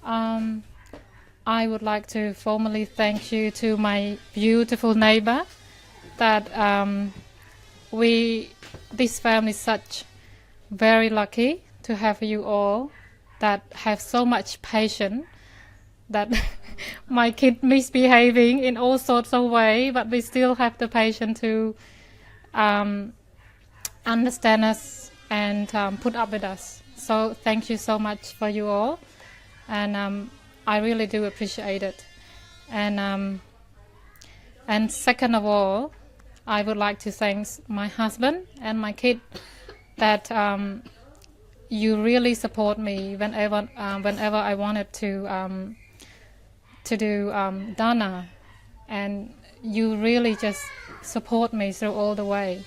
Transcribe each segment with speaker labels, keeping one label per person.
Speaker 1: Um, I would like to formally thank you to my beautiful neighbor that this family is such very lucky to have you all that have so much patience that my kid misbehaving in all sorts of ways, but we still have the patience to understand us and put up with us. So thank you so much for you all, and I really do appreciate it. And second of all, I would like to thank my husband and my kid that you really support me whenever I wanted to do Dana, and you really just support me through all the way.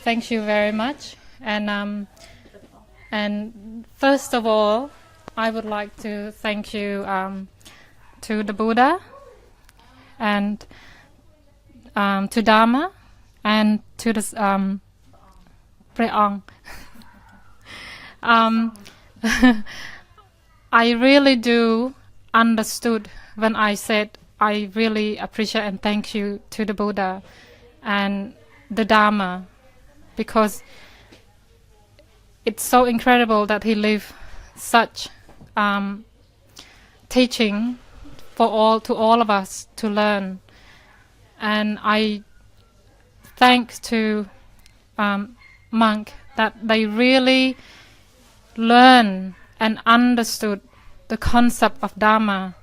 Speaker 1: Thank you very much. And first of all, I would like to thank you to the Buddha and to Dhamma and to the Preong. I really do understood when I said I really appreciate and thank you to the Buddha and the Dhamma, because it's so incredible that he lived such teaching to all of us to learn. And I thank to monk that they really learn and understood the concept of Dhamma.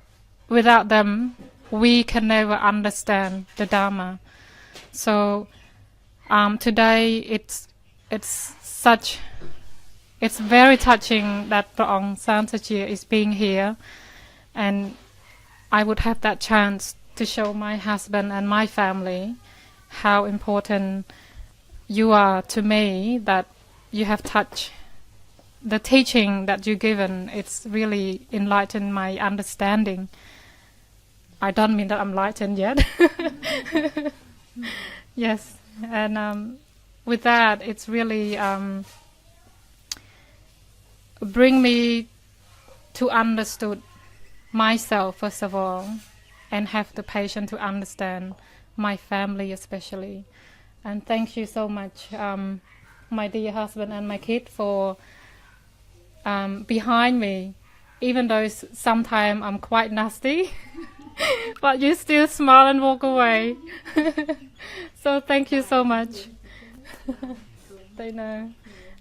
Speaker 1: Without them, we can never understand the Dhamma. So today it's very touching that Ven.San Sochea is being here, and I would have that chance to show my husband and my family how important you are to me, that you have touched the teaching that you've given. It's really enlightened my understanding. I don't mean that I'm enlightened yet. Yes, and with that, it's really bring me to understood myself first of all, and have the patience to understand my family especially. And thank you so much, my dear husband and my kid, for behind me, even though sometimes I'm quite nasty, but you still smile and walk away. So thank you so much. They know.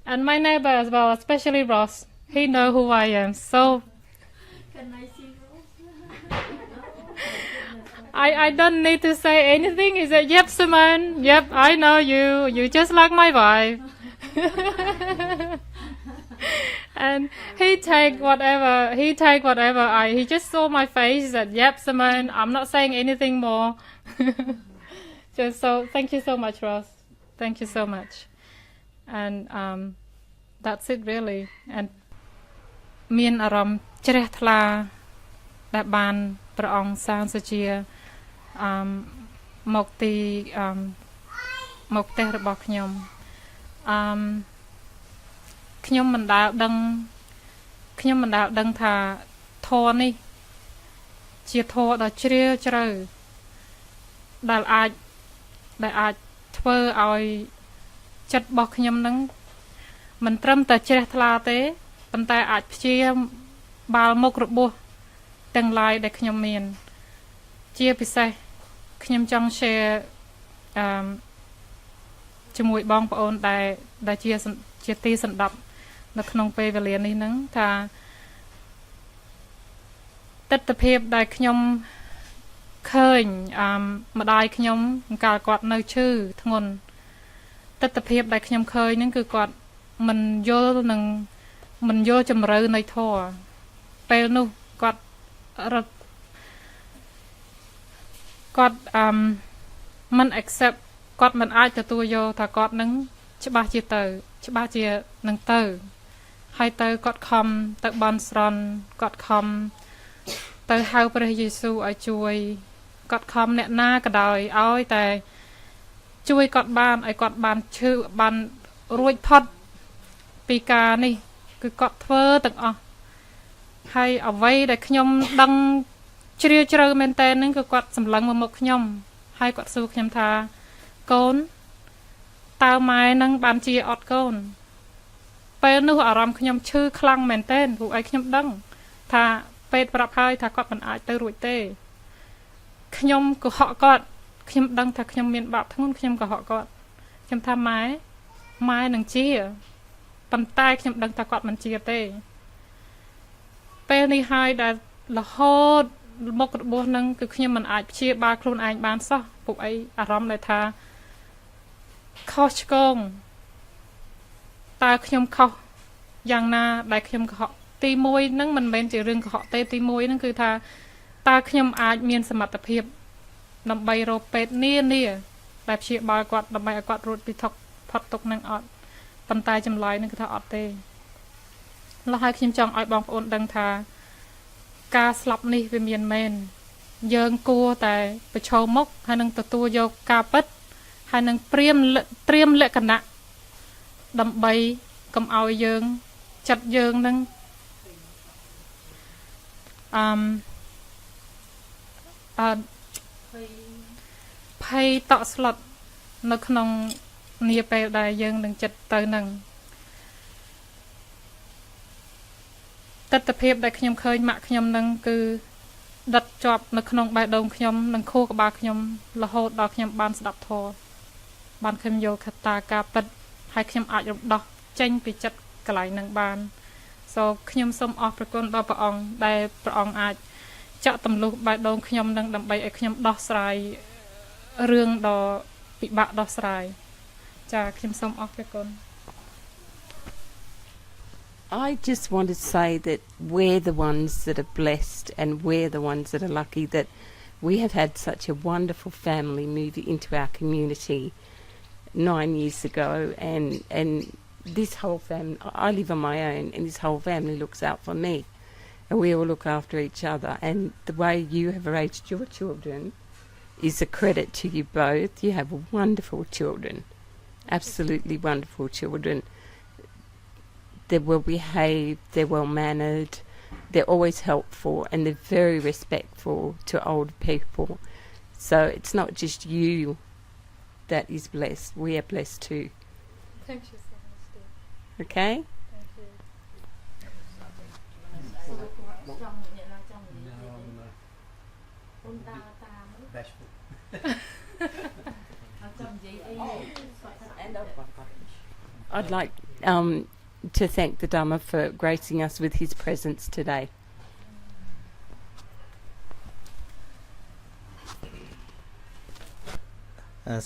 Speaker 1: And my neighbor as well, especially Ross, he know who I am. So
Speaker 2: Can I see Rose?
Speaker 1: I don't need to say anything. He said, "Yep, Simone. Yep, I know you. You just like my wife." And he just saw my face. He said, "Yep, Simone. I'm not saying anything more." Just so thank you so much, Ross. Thank you so much. And that's it really. And មានអារម្មណ៍ជ្រះថ្លាដែលបានព្រះអង្គសាងសុជាមកផ្ទះរបស់ខ្ញុំខ្ញុំមិនដែលដឹងថាធម៌នេះជាធម៌ដ៏ជ្រាលជ្រៅដែលអាចធ្វើឲ្យចិត្តរបស់ខ្ញុំនឹងមិនត្រឹមតែជ្រះថ្លាទេប៉ុន្តែអាចព្យាបាលមុខរបួសទាំងឡាយដែលខ្ញុំមានជាពិសេសខ្ញុំចង់ share ជាមួយបងប្អូនដែលជាទីសន្តាប់នៅក្នុងពេលវេលានេះហ្នឹងថាទស្សនវិជ្ជាដែលខ្ញុំឃើញម្ដាយខ្ញុំកាលគាត់នៅឈឺធ្ងន់ទស្សនវិជ្ជាដែលខ្ញុំឃើញហ្នឹងគឺគាត់មិនយល់ជំរឿនៃធម៌ពេលនោះគាត់មិន accept គាត់មិនអាចទទួលយកថាគាត់នឹងច្បាស់ជានឹងទៅហើយទៅគាត់ខំទៅបន់ស្រន់គាត់ខំទៅហៅព្រះយេស៊ូវឲ្យជួយគាត់ខំអ្នកណាក៏ដោយឲ្យតែជួយគាត់បានឲ្យគាត់បានឈឺបានរួចផុតពីការនេះគឺគាត់ធ្វើទាំងអស់ ហើយអ្វីដែលខ្ញុំដឹងជ្រាលជ្រៅមែនតើហ្នឹងគឺគាត់សម្លឹងមកមុខខ្ញុំហើយគាត់សួរខ្ញុំថាកូនតើម៉ែនឹងបានជាអត់កូនពេលនោះអារម្មណ៍ខ្ញុំឈឺខ្លាំងមែនតើព្រោះឲ្យខ្ញុំដឹងថាពេទ្យប្រាប់ហើយថាគាត់មិនអាចទៅរួចទេខ្ញុំកុហកគាត់ខ្ញុំដឹងថាខ្ញុំមានបាបធ្ងន់ខ្ញុំកុហកគាត់ខ្ញុំថាម៉ែនឹងជាប៉ុន្តែខ្ញុំដឹងថាគាត់មិនជាទេពេលនេះហើយដែលរហូតមុខរបួសនឹងគឺខ្ញុំមិនអាចព្យាបាលខ្លួនឯងបានសោះពុកអីអារម្មណ៍ដែលថាខុសឆ្គងតើខ្ញុំខុសយ៉ាងណាដែលខ្ញុំកុហកទី1ហ្នឹងមិនមែនជារឿងកុហកទេទី1ហ្នឹងគឺថាតើខ្ញុំអាចមានសមត្ថភាពដើម្បីរកពេទ្យនានាដែលព្យាបាលគាត់ដើម្បីឲ្យគាត់រួចពីផុតទុកនឹងអត់ប៉ុន្តែចម្លើយនឹងគឺថាអត់ទេឡោះហើយខ្ញុំចង់ឲ្យបងប្អូនដឹងថាការស្លាប់នេះវាមានមែនយើងគួរតែប្រឈមមុខហើយនឹងទទួលយកការពិតហើយនឹងត្រៀមលក្ខណៈដើម្បីកុំឲ្យយើងចិត្តយើងនឹងភ័យតក់ស្លុតនៅក្នុងនាពេលដែលយើងនឹងចិត្តទៅនឹងទស្សនភាពដែលខ្ញុំឃើញម៉ាក់ខ្ញុំនឹងគឺដិតជាប់នៅក្នុងបេះដូងខ្ញុំនិងខួរក្បាលខ្ញុំរហូតដល់ខ្ញុំបានស្ដាប់ធម៌បានខ្ញុំយល់កត្តាការពិតហើយខ្ញុំអាចរំដោះចេញពីចិត្តកន្លែងនឹងបានខ្ញុំសូមអរព្រគុណដល់ព្រះអង្គដែលព្រះអង្គអាចចាក់ទម្លុះបេះដូងខ្ញុំនឹងដើម្បីឲ្យខ្ញុំដោះស្រាយរឿងដ៏ពិបាកដោះស្រាយចាខ្ញុំសូមអរព្រគុណ
Speaker 3: I just want to say that we're the ones that are blessed and we're the ones that are lucky that we have had such a wonderful family move into our community 9 years ago and this whole family, I live on my own and this whole family looks out for me and we all look after each other and the way you have raised your children is a credit to you both. You have wonderful children, absolutely wonderful children. They're well behaved, they're well mannered, they're always helpful and they're very respectful to old people. So it's not just you that is blessed, we are blessed too.
Speaker 1: Thank you so much dear.
Speaker 3: Okay?
Speaker 1: Thank you.
Speaker 3: I'd like to thank the Dhamma for gracing us with his presence today.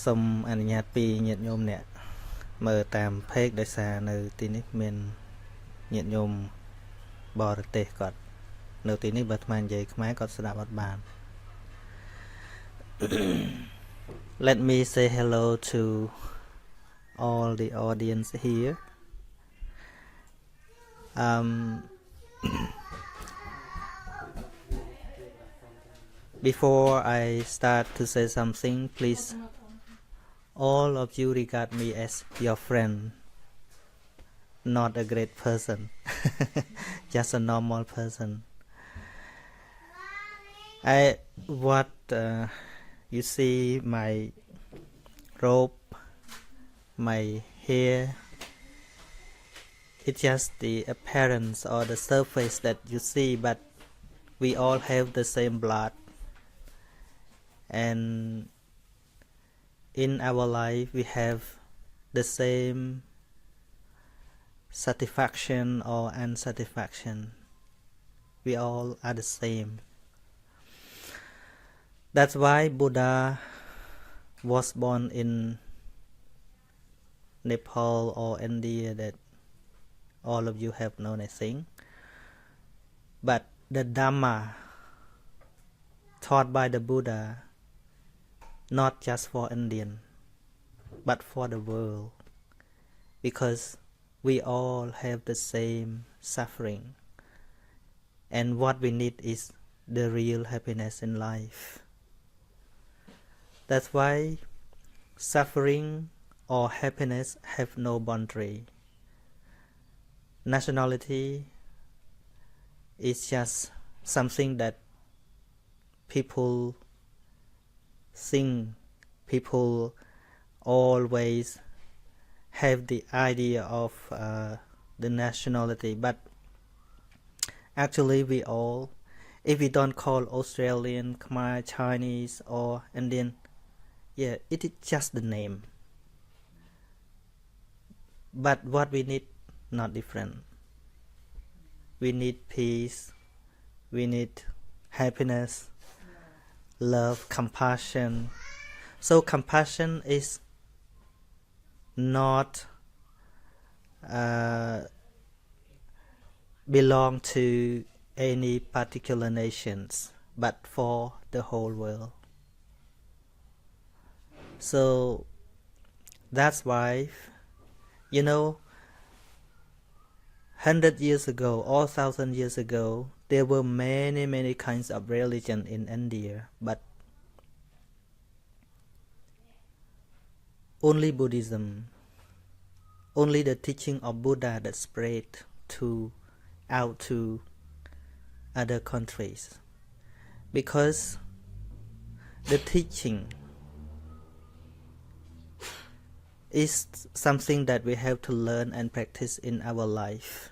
Speaker 4: សូមអនុញ្ញាតពីញាតិញោមអ្នកមើលតាម page ដោយសារនៅទីនេះមានញាតិញោមបរទេសគាត់នៅទីនេះបើអាត្មានិយាយខ្មែរគាត់ស្ដាប់អត់បាន Let me say hello to all the audience here. Before I start to say something, please, all of you regard me as your friend, not a great person, just a normal person. You see my robe, my hair, it's just the appearance or the surface that you see, but we all have the same blood. And in our life we have the same satisfaction or unsatisfaction. We all are the same. That's why Buddha was born in Nepal or India that all of you have known, I think. But the Dhamma taught by the Buddha, not just for Indian, but for the world, because we all have the same suffering, and what we need is the real happiness in life. That's why suffering or happiness have no boundary. Nationality is just something that people think, people always have the idea of the nationality, but actually we all, if we don't call Australian, Khmer, Chinese or Indian, yeah, it is just the name. But what we need, not different. We need peace, we need happiness, love, compassion. So compassion is not belong to any particular nations, but for the whole world. So that's why, 100 years ago or 1,000 years ago, there were many kinds of religion in India, but only Buddhism, only the teaching of Buddha that spread out to other countries, because the teaching is something that we have to learn and practice in our life.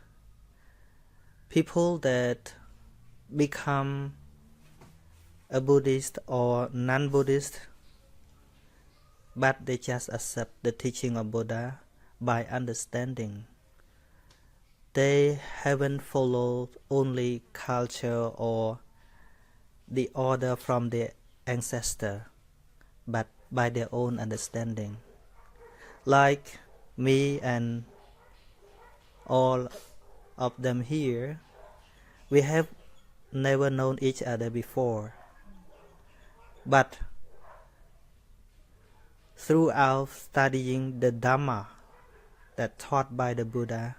Speaker 4: People that become a Buddhist or non-Buddhist, but they just accept the teaching of Buddha by understanding. They haven't followed only culture or the order from their ancestor, but by their own understanding. Like me and all of them here, we have never known each other before, but throughout studying the Dhamma that taught by the Buddha,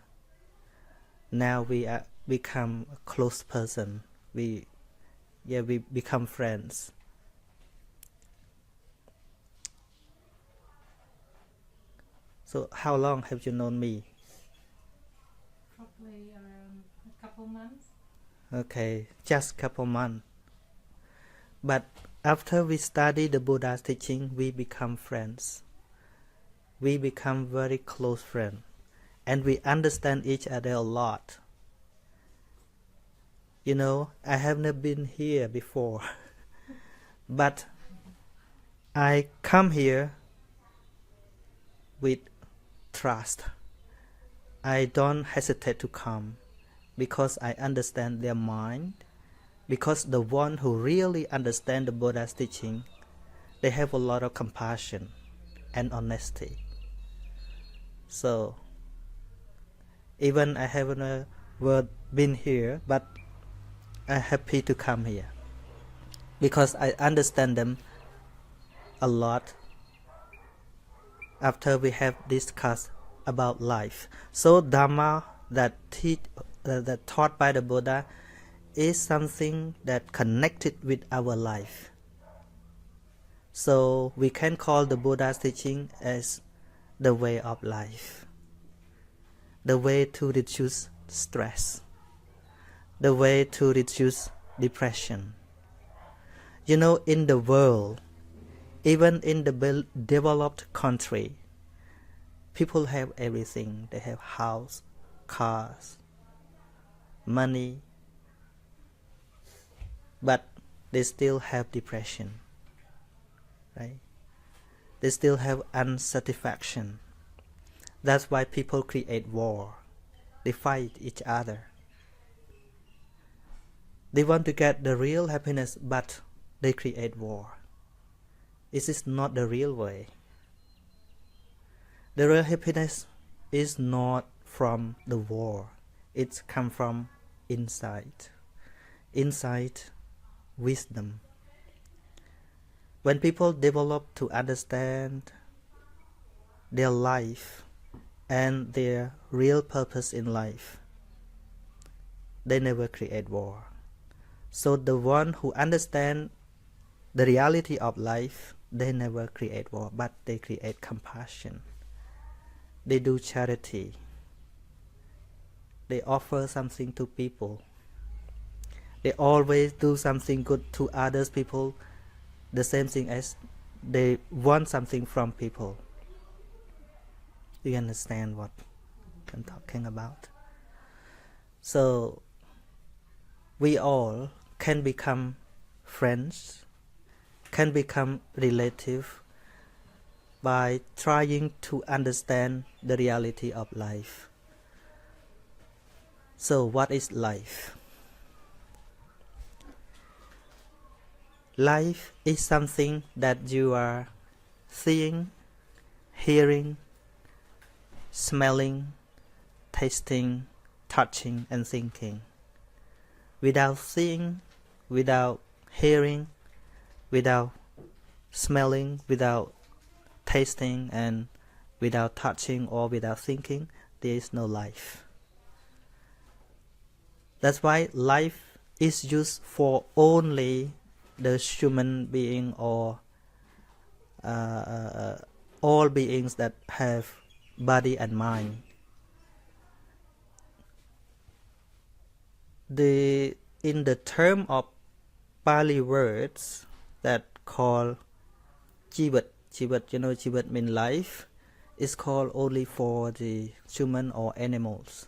Speaker 4: now we become a close person. We become friends. So how long have you known me?
Speaker 1: Probably around a couple months.
Speaker 4: Okay, just couple months. But after we study the Buddha's teaching, we become friends. We become very close friends. And we understand each other a lot. I have never been here before. But I come here with trust. I don't hesitate to come because I understand their mind. Because the one who really understand the Buddha's teaching, they have a lot of compassion and honesty. So even I haven't been here, but I'm happy to come here because I understand them a lot after we have discussed about life. So Dhamma that taught by the Buddha is something that connected with our life. So we can call the Buddha's teaching as the way of life, the way to reduce stress, the way to reduce depression. In the world, even in the developed country, people have everything. They have house, cars, money, but they still have depression, right? They still have unsatisfaction. That's why people create war. They fight each other. They want to get the real happiness, but they create war. This is not the real way. The real happiness is not from the war. It comes from inside. Inside wisdom. When people develop to understand their life and their real purpose in life, they never create war. So the one who understand the reality of life, they never create war, but they create compassion. They do charity. They offer something to people. They always do something good to others people, the same thing as they want something from people. You understand what I'm talking about? So we all can become friends, can become relative by trying to understand the reality of life. So what is life? Life is something that you are seeing, hearing, smelling, tasting, touching and thinking. Without seeing, without hearing, without smelling, without tasting and without touching or without thinking, there is no life. That's why life is used for only the human being or all beings that have body and mind. In the term of Pali words that call jivat, jivat means life, is called only for the human or animals,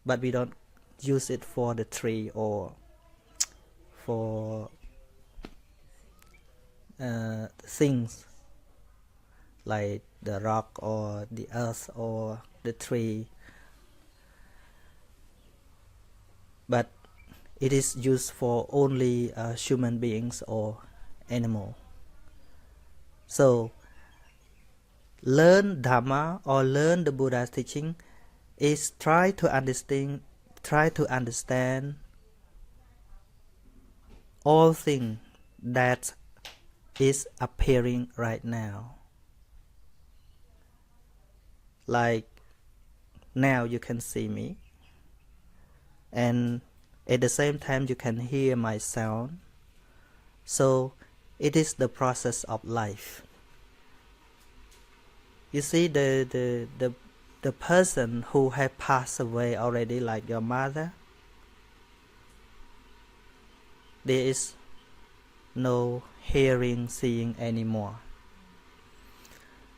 Speaker 4: but we don't use it for the tree or for things like the rock or the earth or the tree, but it is used for only human beings or animal. So learn Dhamma or learn the Buddha's teaching is try to understand all things that is appearing right now. Like now you can see me, and at the same time you can hear my sound. So it is the process of life. You see the person who have passed away already, like your mother, there is no hearing, seeing anymore.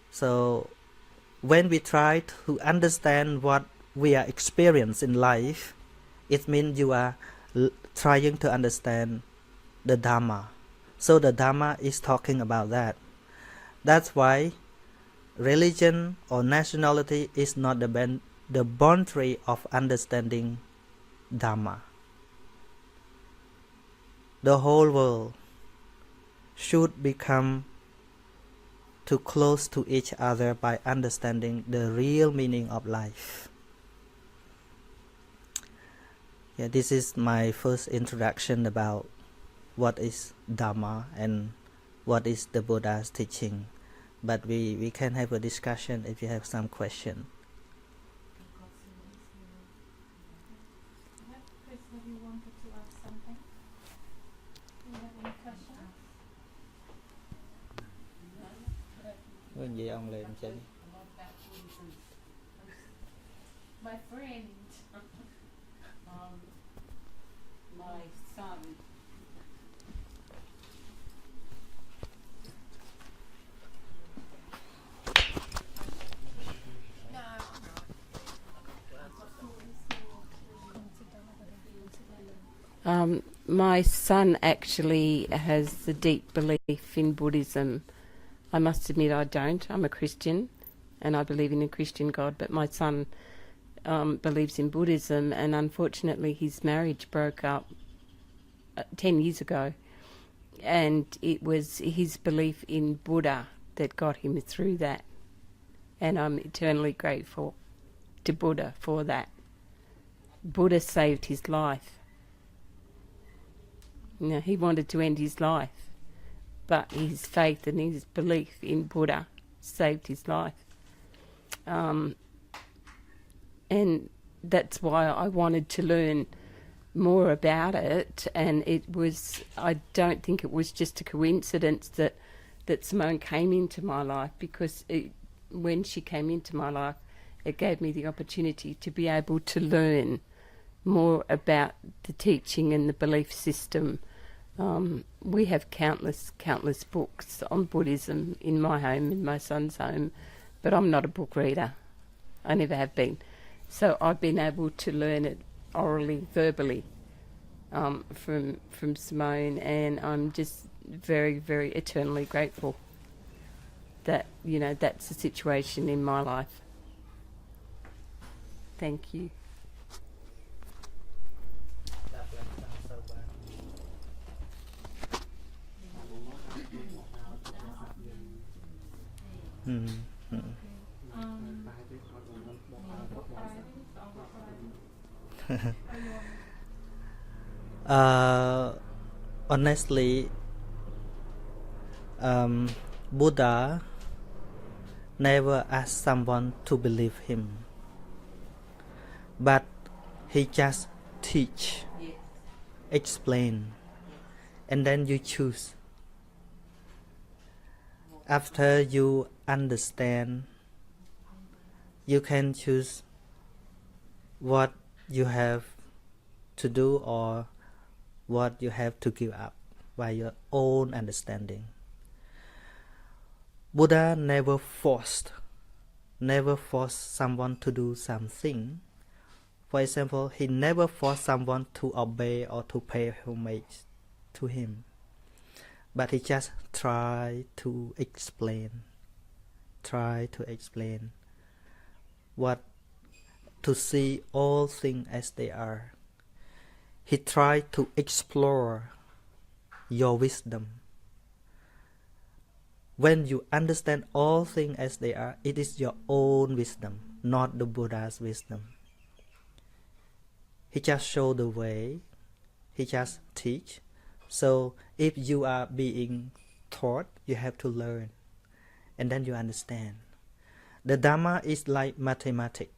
Speaker 4: So when we try to understand what we are experiencing in life, it means you are trying to understand the Dhamma. So the Dhamma is talking about that. That's why religion or nationality is not the boundary of understanding Dhamma. The whole world should become too close to each other by understanding the real meaning of life. Yeah, this is my first introduction about what is Dhamma and what is the Buddha's teaching. But we can have a discussion if you have some question.
Speaker 1: Chris, have you wanted to ask something? Do you have any questions?
Speaker 3: My friend, my son. My son actually has a deep belief in Buddhism. I must admit I don't. I'm a Christian and I believe in a Christian God, but my son believes in Buddhism, and unfortunately his marriage broke up 10 years ago, and it was his belief in Buddha that got him through that, and I'm eternally grateful to Buddha for that. Buddha saved his life. Now, he wanted to end his life, but his faith and his belief in Buddha saved his life. And that's why I wanted to learn more about it, and I don't think it was just a coincidence that Simone came into my life, because when she came into my life, it gave me the opportunity to be able to learn more about the teaching and the belief system. We have countless books on Buddhism in my home, in my son's home, but I'm not a book reader. I never have been. So I've been able to learn it orally, verbally, from Simone, and I'm just very, very eternally grateful that, that's the situation in my life. Thank you.
Speaker 4: Honestly, Buddha never asked someone to believe him, but he just teach, explain, and then you choose. After you understand, you can choose what you have to do or what you have to give up by your own understanding. Buddha never forced someone to do something. For example, he never forced someone to obey or to pay homage to him. But he just tried to explain what to see all things as they are. He tried to explore your wisdom. When you understand all things as they are, it is your own wisdom, not the Buddha's wisdom. He just showed the way. He just teach. So if you are being taught, you have to learn, and then you understand. The Dhamma is like mathematics.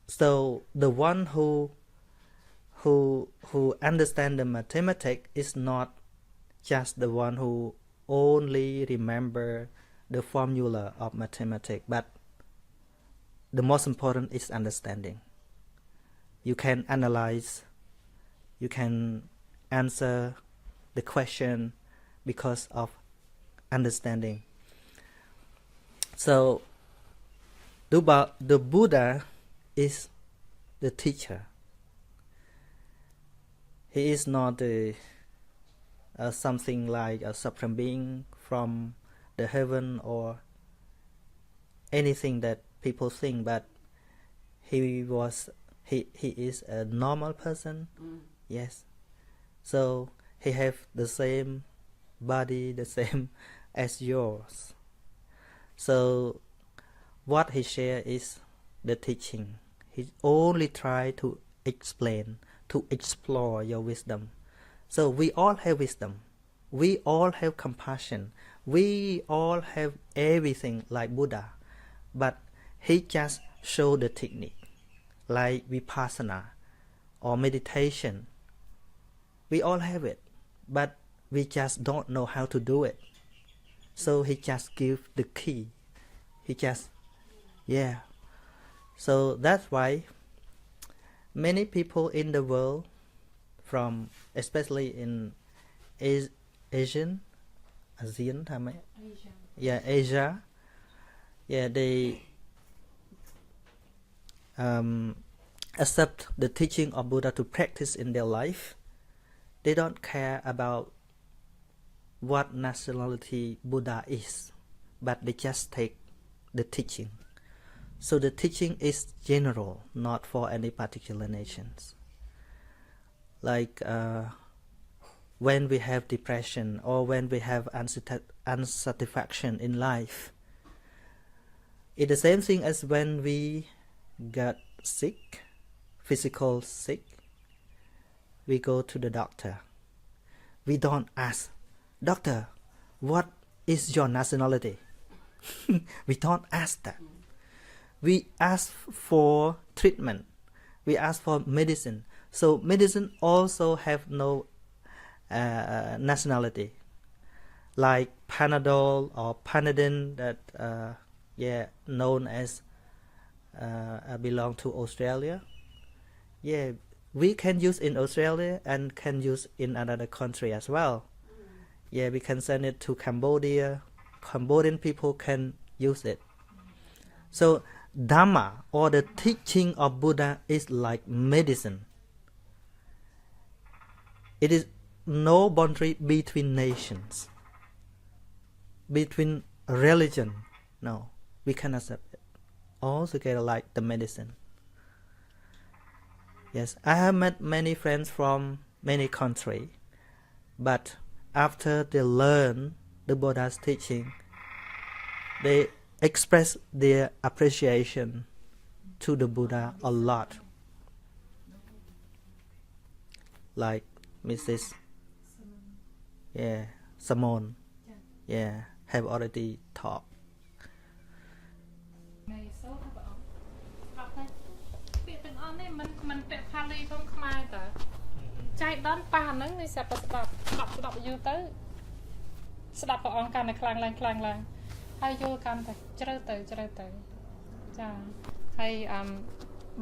Speaker 4: So the one who understand the mathematics is not just the one who only remember the formula of mathematics, but the most important is understanding. You can analyze, you can answer the question because of understanding. So the Buddha is the teacher. He is not something like a supreme being from the heaven or anything that people think, but he is a normal person. Yes. So he have the same body, the same as yours. So what he share is the teaching. He only try to explain, to explore your wisdom. So we all have wisdom. We all have compassion. We all have everything like Buddha. But he just showed the technique, like vipassana or meditation. We all have it, but we just don't know how to do it. So he just give the key. So that's why many people in the world, from especially in Asia, they accept the teaching of Buddha to practice in their life. They don't care about what nationality Buddha is, but they just take the teaching. So the teaching is general, not for any particular nations. Like when we have depression or when we have unsatisfaction in life, it's the same thing as when we got sick, physical sick. We go to the doctor. We don't ask, "Doctor, what is your nationality?" We don't ask that. We ask for treatment. We ask for medicine. So medicine also have no nationality. Like Panadol or Panadin, that known as I belong to Australia. Yeah, we can use in Australia and can use in another country as well. Yeah, we can send it to Cambodia. Cambodian people can use it. So Dhamma or the teaching of Buddha is like medicine. It is no boundary between nations, between religion. No, we can accept it. All together like the medicine. Yes, I have met many friends from many countries, but after they learn the Buddha's teaching, they express their appreciation to the Buddha a lot. Like Mrs. Samon, have already talked.
Speaker 1: มันពាក់ផាលីផងខ្មែរតើចៃដន្យប៉ះអាហ្នឹងនេះស្រាប់តែស្ដាប់យូរទៅស្ដាប់ព្រះអង្គកាន់តែខ្លាំងឡើងហើយយល់កាន់តែជ្រៅទៅចាហើយ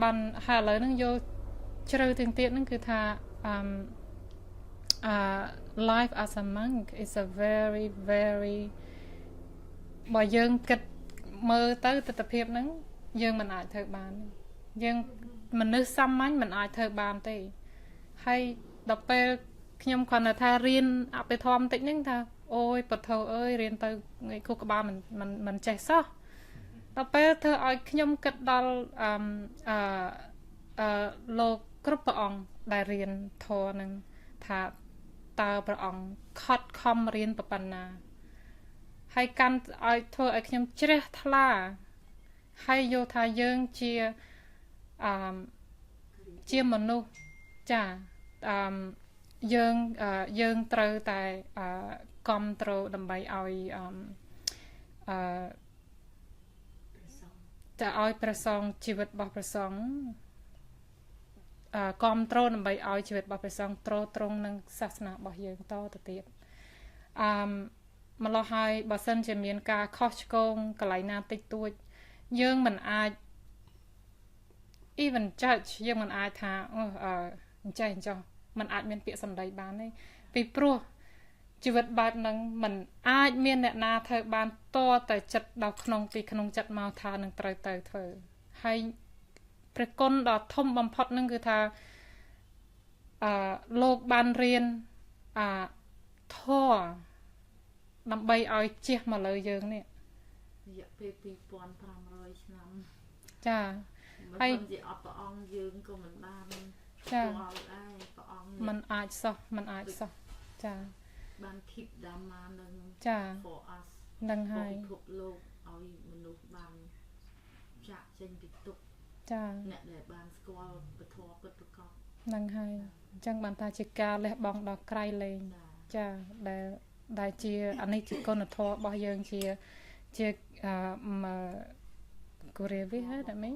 Speaker 1: បានហើយឥឡូវហ្នឹងយល់ជ្រៅទាំងទៀតហ្នឹងគឺថាlife as a monk is a very very បើយើងគិតមើលទៅទស្សនវិជ្ជាហ្នឹងយើងមិនអាចធ្វើបានយើងមនុស្សសាមញ្ញមិនអាចធ្វើបានទេហើយដល់ពេលខ្ញុំគ្រាន់តែថារៀនអភិធម្មបន្តិចហ្នឹងថាអូយពុទ្ធោអើយរៀនទៅថ្ងៃគូក្បាលមិនចេះសោះដល់ពេលធ្វើឲ្យខ្ញុំគិតដល់លោកគ្រប់ព្រះអង្គដែលរៀនធម៌ហ្នឹងថាតើព្រះអង្គខត់ខំរៀនប៉ុណ្ណាហើយកាន់ឲ្យធ្វើឲ្យខ្ញុំជ្រះថ្លាហើយយល់ថាយើងជាមនុស្សចាយើងត្រូវតែគ្រប់គ្រងដើម្បីឲ្យតែឲ្យប្រសងជីវិតរបស់ប្រសងគ្រប់គ្រងដើម្បីឲ្យជីវិតរបស់ប្រសងត្រង់នឹងសាសនារបស់យើងតទៅទៀតម្ល៉េះហើយបើសិនជាមានការខុសឆ្គងកន្លែងណាតិចតួចយើងមិនអាច even judge យើងមិនអាចថាអញ្ចឹងมันអាចមានពាក្យសម្ដីបានទេពីព្រោះជីវិតបែបហ្នឹងมันអាចមានអ្នកណាធ្វើបានតតែចិត្តដល់ក្នុងពីក្នុងចិត្តមកថានឹងត្រូវទៅធ្វើហើយព្រះគុណដ៏ធំបំផុតហ្នឹងគឺថាលោកបានរៀនធម៌ដើម្បីឲ្យជះមកលើយើងនេះរយៈពេល 2500 ឆ្នាំចាហើយជាអត់ព្រះអង្គយើងក៏មិនបានចាដែរព្រះអង្គមិនអាចសោះចាបាន keep Dhamma នឹងចា for us នឹងហើយពិភពលោកឲ្យមនុស្សបានចាក់ចេញពីទុក្ខចាអ្នកដែលបានស្គាល់ពធពិតប្រកបនឹងហើយអញ្ចឹងបានថាជាការលះបង់ដល់ក្រៃលែងចាដែលជាអានេះជាគុណធម៌របស់យើងជាកូរ៉េវីហ៎តែមិន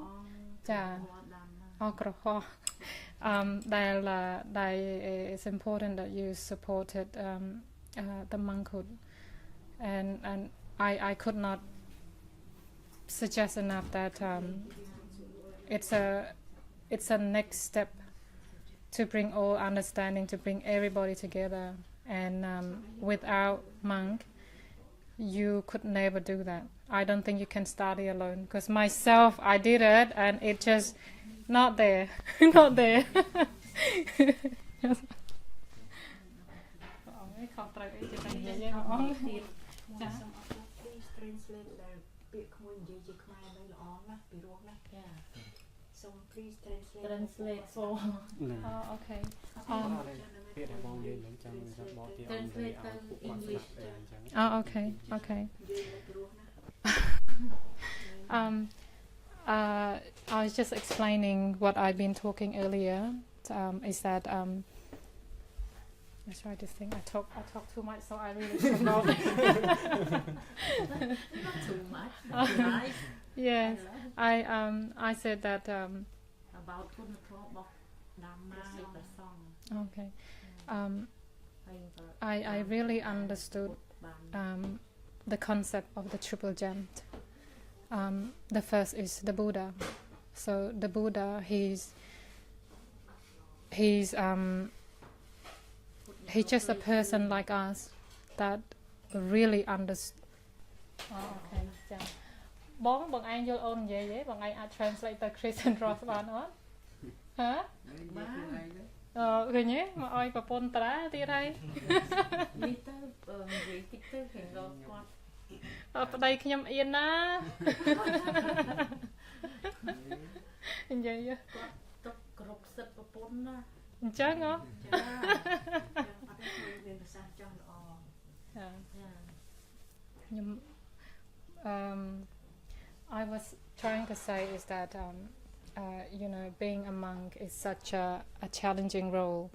Speaker 1: ចាអរក្រហមដែល it's important that you supported the monkhood and I could not suggest enough that it's a next step to bring all understanding, to bring everybody together, and without monk you could never do that. I don't think you can study alone because myself I did it and it just not there. Not there. Please translate for okay translate English okay I was just explaining what I've been talking earlier is that I try to think I talk too much so I really should not not too much yes I said that about Dhamma okay I really understood the concept of the triple gem. The first is the Buddha, So the Buddha, he's just a person like us that really understands. Oh, okay. ចាបងឯងយល់អូននិយាយទេបងឯងអាច translate ទៅ Chris and Ross បានអត់ហ៎អូឃើញទេមកអោយប្រពន្ធតាទៀតហើយនេះទៅនិយាយតិចទៅឃើញដល់គាត់អត់ប្តីខ្ញុំអៀនណានិយាយគាត់ទុកគ្រប់សិទ្ធប្រពន្ធណាអញ្ចឹងហ៎ចាអត់មានភាសាចង់ល្អចាខ្ញុំ I was trying to say is that you know, being a monk is such a challenging role.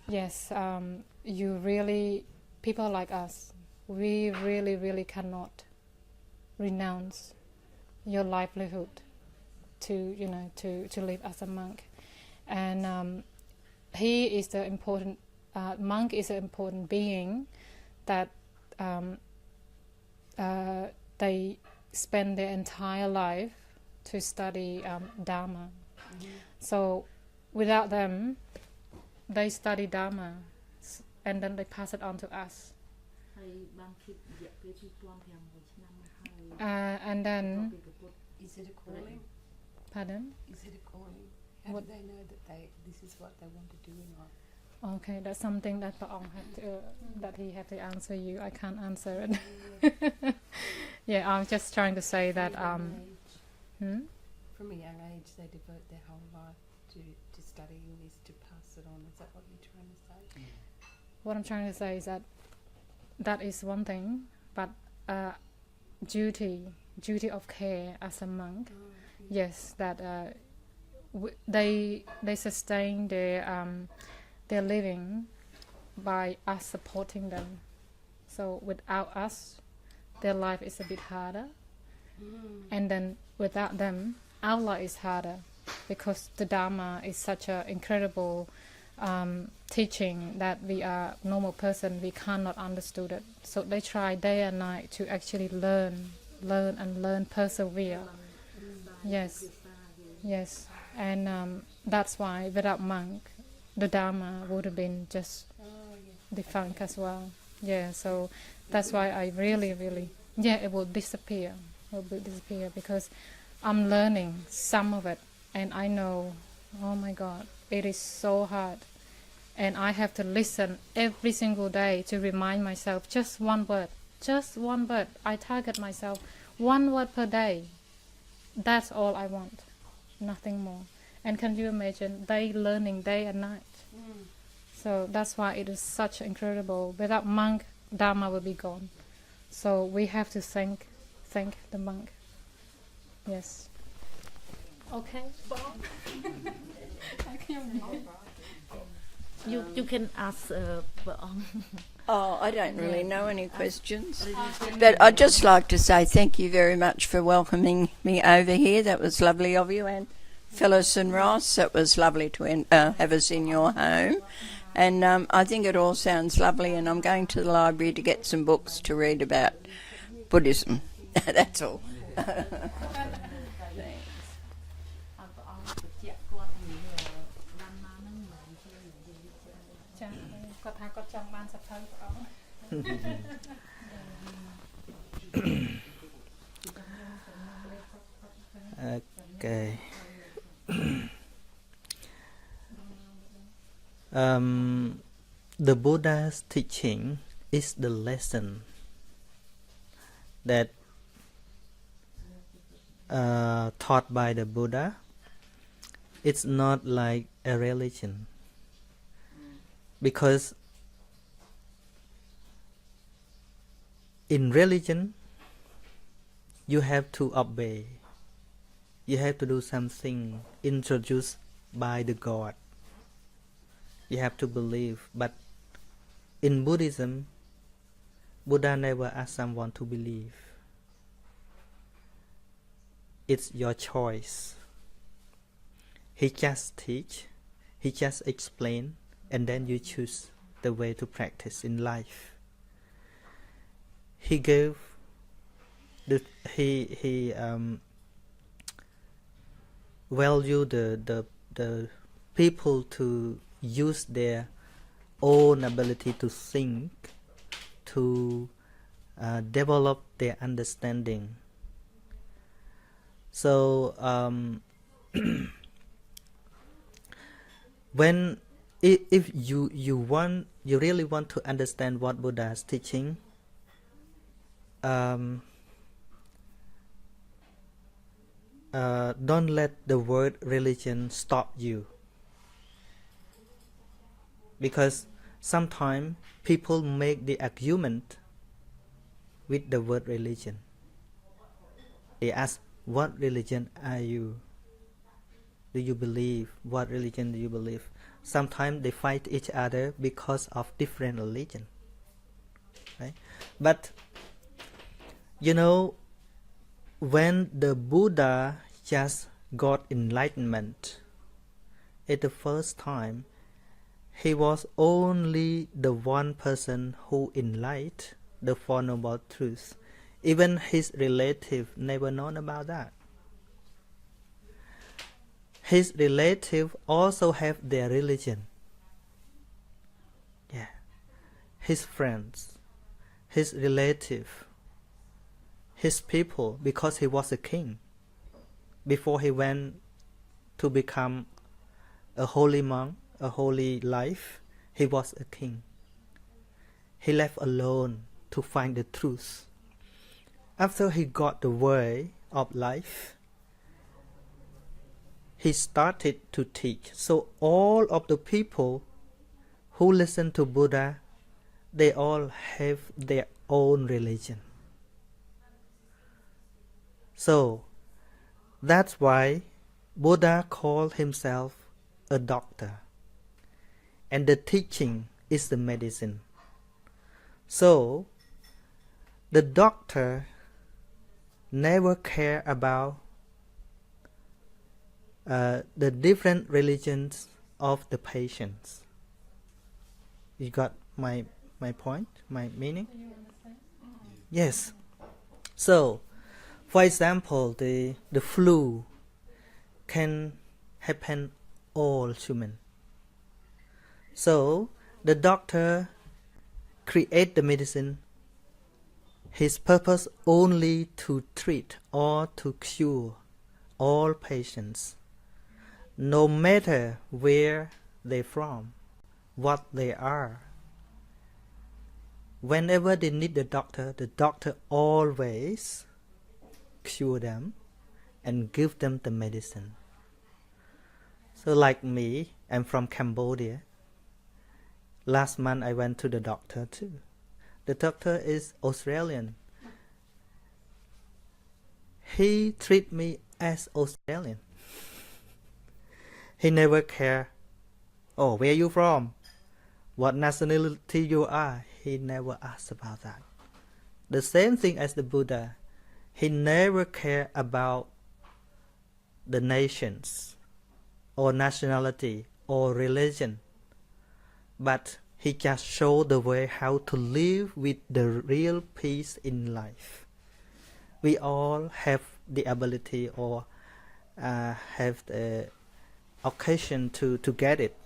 Speaker 1: Yes, you really, people like us, we really cannot renounce your livelihood to, you know, to live as a monk. And he is the important, monk is an important being that they spend their entire life to study Dhamma. So without them, they study Dhamma and then they pass it on to us. And then...
Speaker 3: Is it a calling?
Speaker 1: Pardon?
Speaker 3: Is it a calling? How do they know that this is what they want to do in life?
Speaker 1: Okay, that's something that Paong had to, that he had to answer you. I can't answer it. Yeah, I'm just trying to say that...
Speaker 3: From a young age, they devote their whole life to studying this, to pass it on. Is that what you're trying to say?
Speaker 1: What I'm trying to say is that that is one thing, but duty of care as a monk, yes, that they sustain their living by us supporting them. So without us, their life is a bit harder. And then without them, our life is harder because the Dhamma is such an incredible teaching that we are normal person, we cannot understand it. So they try day and night to actually learn, persevere. Yes. And that's why without monk, the Dhamma would have been just defunct as well. Yeah, so that's why I really, it will disappear. Because I'm learning some of it and I know, oh my God, it is so hard. And I have to listen every single day to remind myself just one word. I target myself 1 word per day. That's all I want. Nothing more. And can you imagine they learning day and night? So that's why it is such incredible. Without monk, Dhamma will be gone. So we have to thank the monk. Yes. Okay.
Speaker 2: You can ask
Speaker 5: Oh, I don't really know any questions. But I'd just like to say thank you very much for welcoming me over here. That was lovely of you. And Phyllis and Ross, it was lovely to have us in your home. And I think it all sounds lovely. And I'm going to the library to get some books to read about Buddhism. That's all.
Speaker 4: Okay. The Buddha's teaching is the lesson that taught by the Buddha. It's not like a religion, because in religion you have to obey, you have to do something introduced by the God, you have to believe. But in Buddhism, Buddha never asked someone to believe. It's your choice. He just teach, he just explain, and then you choose the way to practice in life. He gave value the people to use their own ability to think, to develop their understanding. So when if you really want to understand what Buddha is teaching, don't let the word religion stop you, because sometimes people make the argument with the word religion. They ask, what religion are you? Do you believe? What religion do you believe? Sometimes they fight each other because of different religion, right? But you know, when the Buddha just got enlightenment, at the first time, he was only the one person who enlightened the Four Noble Truths. Even his relative never known about that. His relative also have their religion. Yeah. His friends, his relative, his people, because he was a king. Before he went to become a holy monk, a holy life, he was a king. He left alone to find the truth. After he got the way of life, he started to teach. So all of the people who listen to Buddha, they all have their own religion. So that's why Buddha called himself a doctor, and the teaching is the medicine. So the doctor never care about the different religions of the patients. You got my point, my meaning? Yes. So, for example, the flu can happen all human. So the doctor create the medicine. His purpose only to treat or to cure all patients, no matter where they're from, what they are. Whenever they need the doctor always cure them and give them the medicine. So like me, I'm from Cambodia. Last month I went to the doctor too. The doctor is Australian. He treat me as Australian. He never care, oh, where you from? What nationality you are? He never asks about that. The same thing as the Buddha. He never care about the nations or nationality or religion. But he just showed the way how to live with the real peace in life. We all have the ability or have the occasion to get it.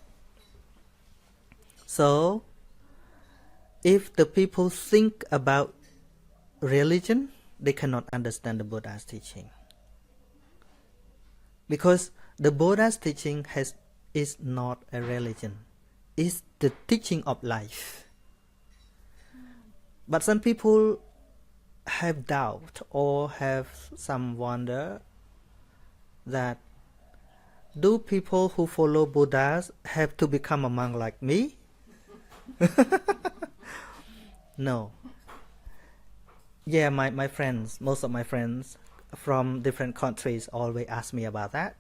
Speaker 4: So, if the people think about religion, they cannot understand the Buddha's teaching. Because the Buddha's teaching is not a religion. It's the teaching of life. But some people have doubt or have some wonder that do people who follow Buddhas have to become a monk like me? No. Yeah, my friends, most of my friends from different countries always ask me about that.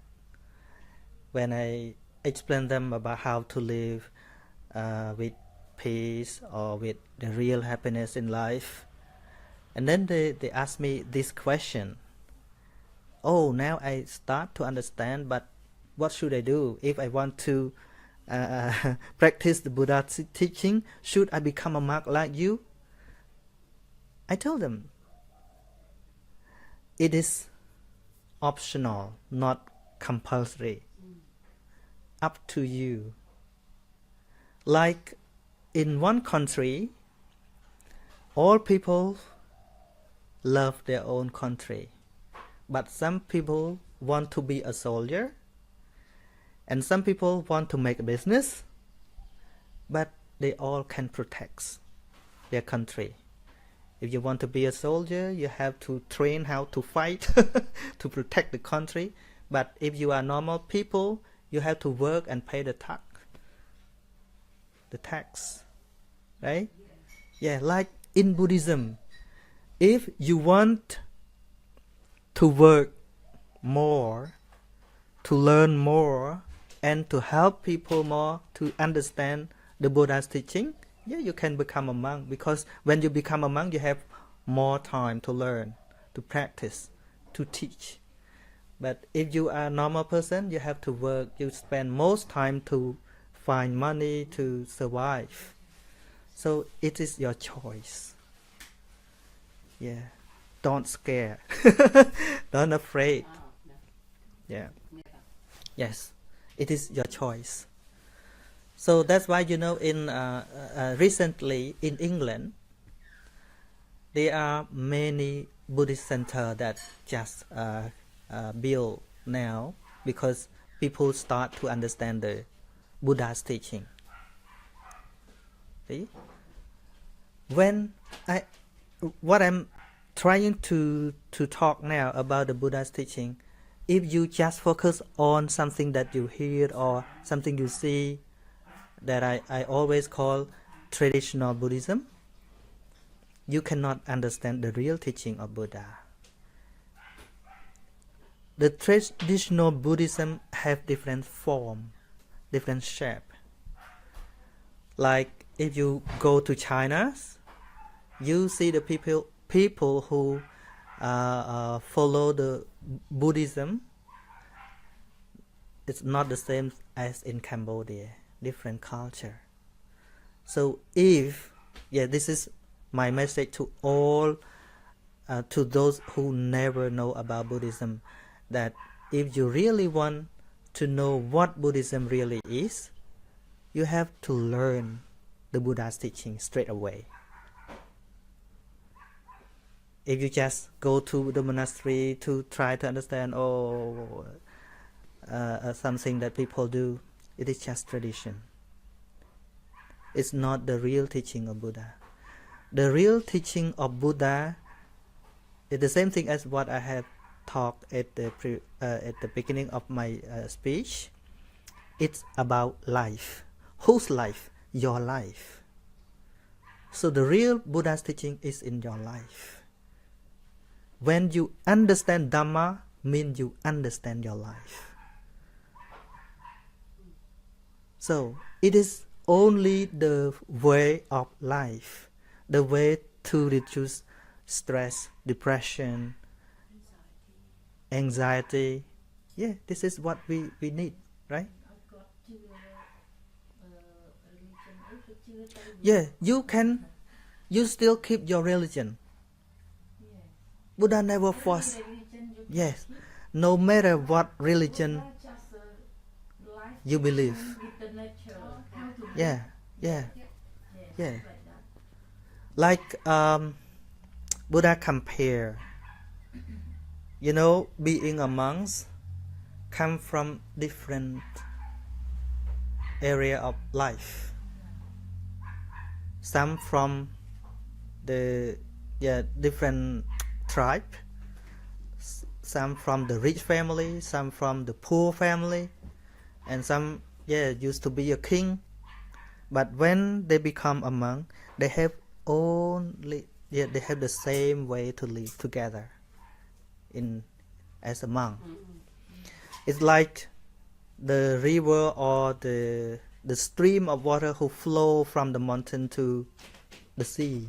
Speaker 4: When I explain them about how to live with peace or with the real happiness in life. And then they ask me this question. Oh, now I start to understand, but what should I do if I want to practice the Buddha's teaching? Should I become a monk like you? I told them, it is optional, not compulsory. Up to you. Like in one country, all people love their own country, but some people want to be a soldier, and some people want to make a business, but they all can protect their country. If you want to be a soldier, you have to train how to fight to protect the country. But if you are normal people, you have to work and pay the tax. Right? Yeah, like in Buddhism, if you want to work more, to learn more, and to help people more to understand the Buddha's teaching, yeah, you can become a monk, because when you become a monk, you have more time to learn, to practice, to teach. But if you are a normal person, you have to work, you spend most time to find money to survive. So it is your choice. Yeah. Don't scare. Don't afraid. Yeah. Yes. It is your choice. So that's why, you know, in recently in England, there are many Buddhist centers that just built now, because people start to understand the Buddha's teaching. See? What I'm trying to talk now about the Buddha's teaching, if you just focus on something that you hear or something you see, that I always call traditional Buddhism, you cannot understand the real teaching of Buddha. The traditional Buddhism have different form, different shape. Like if you go to China, you see the people who follow the Buddhism. It's not the same as in Cambodia, different culture. So this is my message to all, to those who never know about Buddhism, that if you really want to know what Buddhism really is, you have to learn the Buddha's teaching straight away. If you just go to the monastery to try to understand something that people do, it is just tradition. It's not the real teaching of Buddha. The real teaching of Buddha is the same thing as what I have talked at the beginning of my speech. It's about life. Whose life? Your life. So the real Buddha's teaching is in your life. When you understand Dhamma, means you understand your life. So it is only the way of life, the way to reduce stress, depression, anxiety. Yeah, this is what we need, right? Yeah, you still keep your religion. Buddha never forced. Yes, no matter what religion you believe. Yeah. Like Buddha compare, being a monk come from different area of life. Some from the different tribe, some from the rich family, some from the poor family, and some used to be a king. But when they become a monk, they have they have the same way to live together as a monk. It's like the river or the stream of water who flow from the mountain to the sea.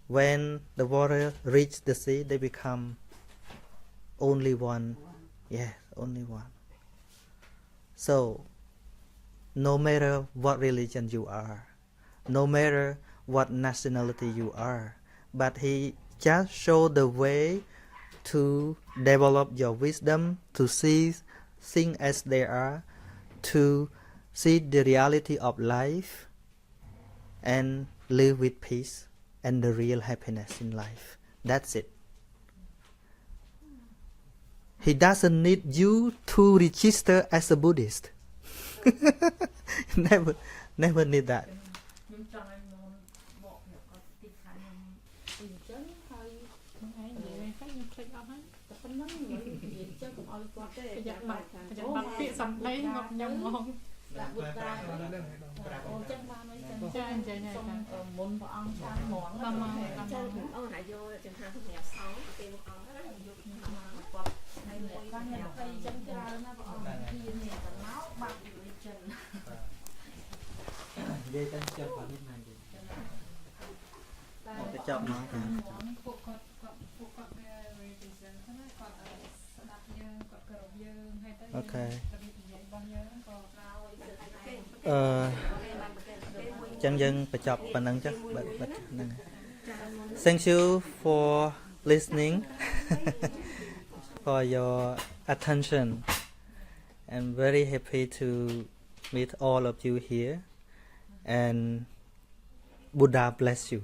Speaker 4: When the water reaches the sea, they become only one. Yeah, only one. So, no matter what religion you are, no matter what nationality you are, but he just showed the way to develop your wisdom, to see things as they are, to see the reality of life and live with peace and the real happiness in life. That's it. He doesn't need you to register as a Buddhist. Never need that. Okay. Thank you for listening, for your attention. I'm very happy to meet all of you here, and Buddha bless you.